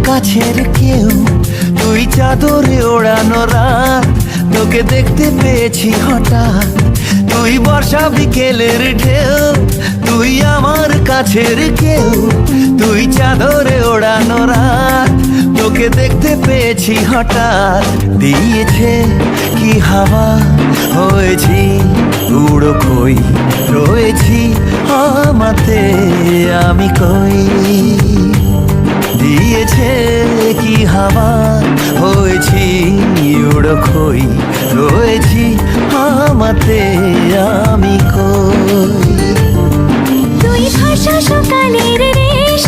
কাছের কেউ, তুই চাদরে ওড়ানো রাত, তোকে দেখতে পেয়েছি হঠাৎ। তুই বর্ষা বিকেলের ঢেউ, তুই আমার কাছের কেউ, তুই চাদরে ওড়ানো রাত, তোকে দেখতে পেয়েছি হঠাৎ। দিয়েছে কি হাওয়া, হয়েছি উড়ো কই, রয়েছি আমাতে আমি কই। দিয়েছে কি হাওয়া, হয়েছি উড়ো কই, রয়েছি আমাতে আমি কই। তুই ভাষা সকালের রেশ,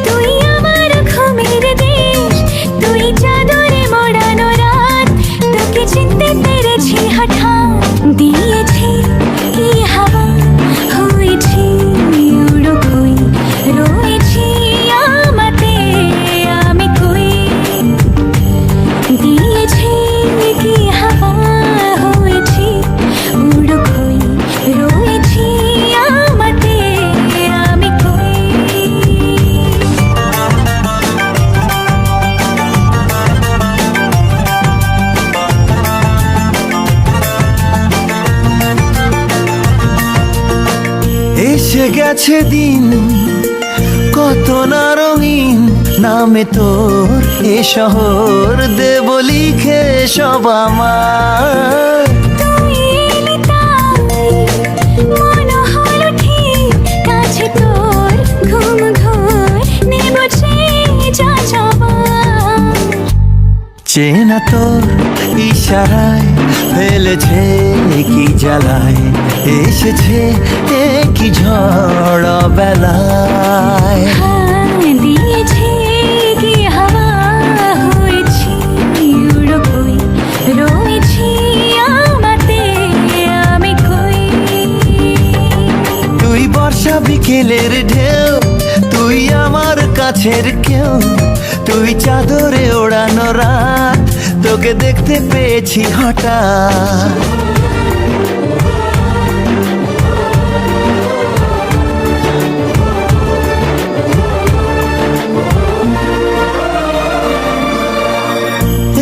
তুই আমার ঘুমের দেশ, তুই চাদরে মোড়ানো রাত, তোকে চিনতে পেরেছি হঠাৎ। দিয়েছি কি হাওয়া, হয়েছি উড়ো কই, রয়েছি আমাতে আমি কই। দিয়েছি কি হাওয়া, হয়েছি উড়ো কই, রয়েছি আমাতে আমি কই। এসে গেছে দিন কত না রঙিন, নামে তোর এ শহর দেব লিখে সব আমার। তুই এলি তাই মন হলো ঠিক, কাছে তোর ঘুম ঘোর নেব যা সবার। চেনা তোর ইশারায় ফেলেছে কি জ্বালায়, এসেছে কি ঝড় বেলায়। দিয়েছে কি হাওয়া, হয়েছি উড়ো কই, রয়েছি আমাতে আমি কই। তুই বর্ষা বিকেলের ঢেউ, তুই আমার কাছের কেউ, তুই চাদরে ওড়ানো রাত, তোকে দেখতে পেয়েছি হঠাৎ।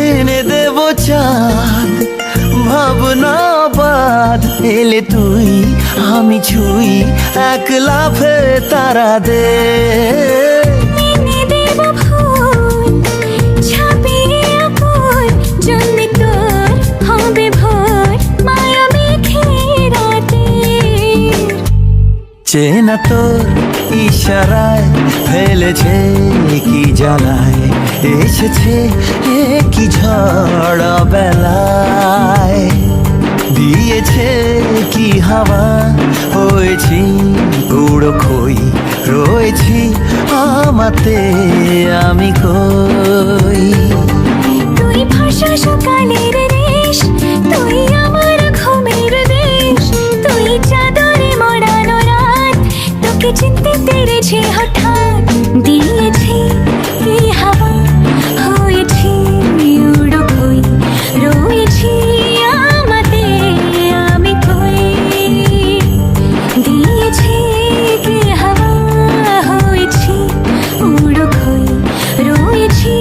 এনে দেব চাঁদ ভাবনা বাদ, এলে তুই আমি ছুঁই এক লাফে তারা দে। এনে দেব ফুল ছাপিয়ে আপন, জন্য তোর হবে ভোর মায়া মেঘে রাতে। চেনা তোর ইশারায় ফেলেছে কি জ্বালায়, এসেছে কি ঝড় বেলায়। দিয়েছে কি হাওয়া, হয়েছি উড়ো কই, রয়েছি আমাতে আমি কই। তুই ভাষা সকালের রেশ, তুই আমার ঘুমের দেশ, তুই চাদরে মোড়ানো রাত, তোকে চিনতে পেরেছি হঠাৎ। দিয়েছি কি হাওয়া, হয়েছি উড়ো কই, রয়েছি আমাতে আমি কই। দিয়েছি কি হাওয়া, হয়েছি উড়ো কই, রয়েছি